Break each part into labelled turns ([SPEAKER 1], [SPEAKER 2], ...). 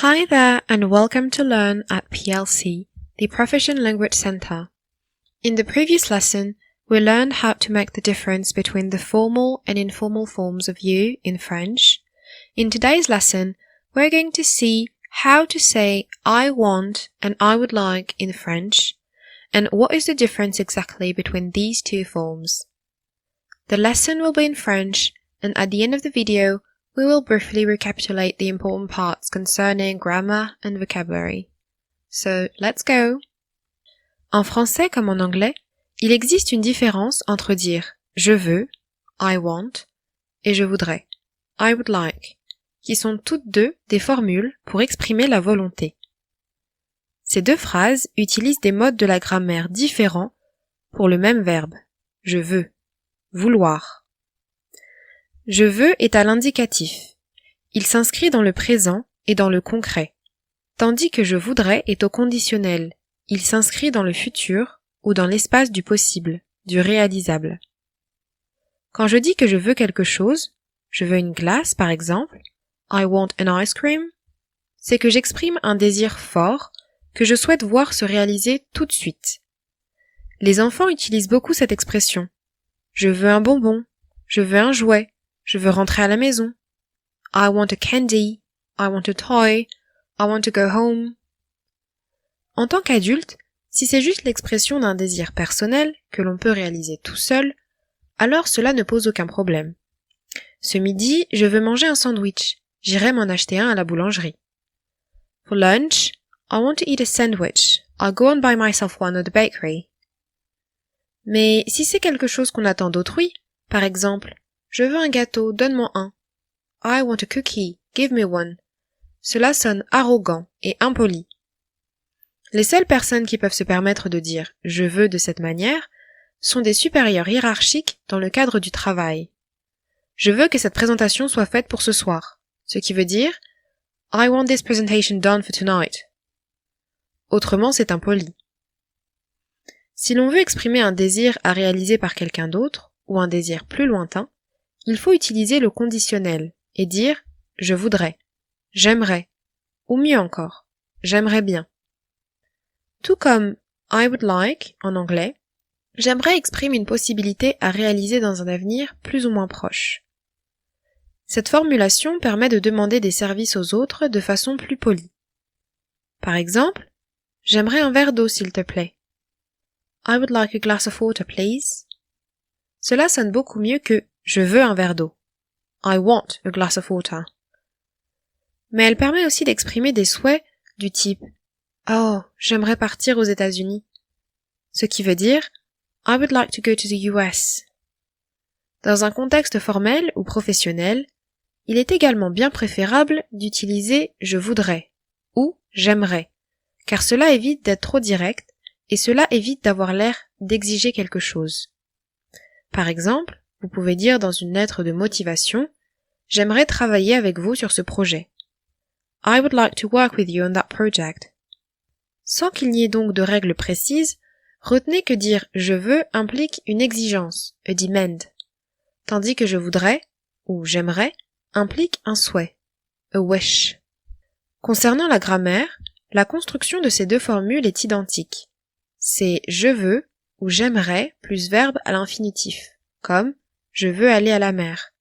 [SPEAKER 1] Hi there and welcome to Learn at PLC, the Proficient Language Center. In the previous lesson, we learned how to make the difference between the formal and informal forms of you in French. In today's lesson, we're going to see how to say I want and I would like in French, and what is the difference exactly between these two forms. The lesson will be in French, and at the end of the video, we will briefly recapitulate the important parts concerning grammar and vocabulary. So, let's go! En français comme en anglais, il existe une différence entre dire « je veux » I want et « je voudrais » I would like, qui sont toutes deux des formules pour exprimer la volonté. Ces deux phrases utilisent des modes de la grammaire différents pour le même verbe « je veux »,« vouloir ». Je veux est à l'indicatif. Il s'inscrit dans le présent et dans le concret, tandis que je voudrais est au conditionnel. Il s'inscrit dans le futur ou dans l'espace du possible, du réalisable. Quand je dis que je veux quelque chose, je veux une glace par exemple, I want an ice cream, c'est que j'exprime un désir fort que je souhaite voir se réaliser tout de suite. Les enfants utilisent beaucoup cette expression. Je veux un bonbon, je veux un jouet, je veux rentrer à la maison. I want a candy, I want a toy, I want to go home. En tant qu'adulte, si c'est juste l'expression d'un désir personnel que l'on peut réaliser tout seul, alors cela ne pose aucun problème. Ce midi, je veux manger un sandwich. J'irai m'en acheter un à la boulangerie. For lunch, I want to eat a sandwich. I'll go and buy myself one at the bakery. Mais si c'est quelque chose qu'on attend d'autrui, par exemple, je veux un gâteau, donne-moi un. I want a cookie, give me one. Cela sonne arrogant et impoli. Les seules personnes qui peuvent se permettre de dire « je veux » de cette manière sont des supérieurs hiérarchiques dans le cadre du travail. Je veux que cette présentation soit faite pour ce soir, ce qui veut dire « I want this presentation done for tonight ». Autrement, c'est impoli. Si l'on veut exprimer un désir à réaliser par quelqu'un d'autre, ou un désir plus lointain, il faut utiliser le conditionnel et dire « je voudrais »,« j'aimerais » ou mieux encore « j'aimerais bien ». Tout comme « I would like » en anglais, « j'aimerais » exprime une possibilité à réaliser dans un avenir plus ou moins proche. Cette formulation permet de demander des services aux autres de façon plus polie. Par exemple, « j'aimerais un verre d'eau s'il te plaît ». « I would like a glass of water, please ». Cela sonne beaucoup mieux que « je veux un verre d'eau ». I want a glass of water. Mais elle permet aussi d'exprimer des souhaits du type « Oh, j'aimerais partir aux États-Unis », ce qui veut dire « I would like to go to the US ». Dans un contexte formel ou professionnel, il est également bien préférable d'utiliser « je voudrais » ou « j'aimerais », car cela évite d'être trop direct et cela évite d'avoir l'air d'exiger quelque chose. Par exemple, vous pouvez dire dans une lettre de motivation « J'aimerais travailler avec vous sur ce projet ». I would like to work with you on that project. Sans qu'il n'y ait donc de règles précises, retenez que dire « je veux » implique une exigence, a demand, tandis que « je voudrais » ou « j'aimerais » implique un souhait, a wish. Concernant la grammaire, la construction de ces deux formules est identique. C'est « je veux » ou « j'aimerais » plus verbe à l'infinitif, comme « je veux aller à la mer »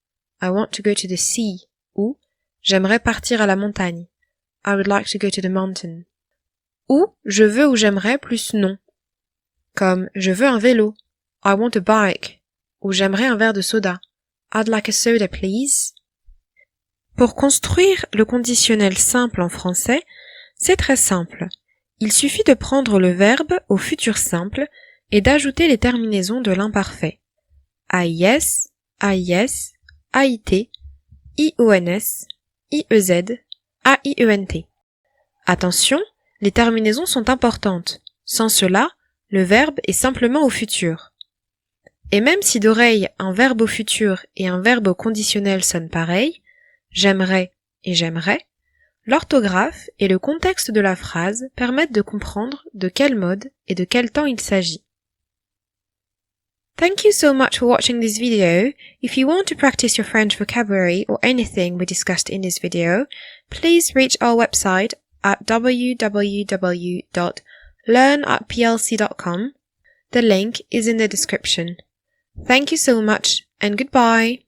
[SPEAKER 1] I want to go to the sea ou « j'aimerais partir à la montagne » I would like to go to the mountain. Ou « je veux » ou « j'aimerais » plus non, comme « je veux un vélo » I want a bike ou « j'aimerais un verre de soda » I'd like a soda please. Pour construire le conditionnel simple en français, c'est très simple. Il suffit de prendre le verbe au futur simple et d'ajouter les terminaisons de l'imparfait. AIS, AIS, AIT, IONS, IEZ, AIENT. Attention, les terminaisons sont importantes. Sans cela, le verbe est simplement au futur. Et même si d'oreille un verbe au futur et un verbe au conditionnel sonnent pareil, j'aimerais et j'aimerais, l'orthographe et le contexte de la phrase permettent de comprendre de quel mode et de quel temps il s'agit. Thank you so much for watching this video. If you want to practice your French vocabulary or anything we discussed in this video, please reach our website at www.learnatplc.com. The link is in the description. Thank you so much and goodbye.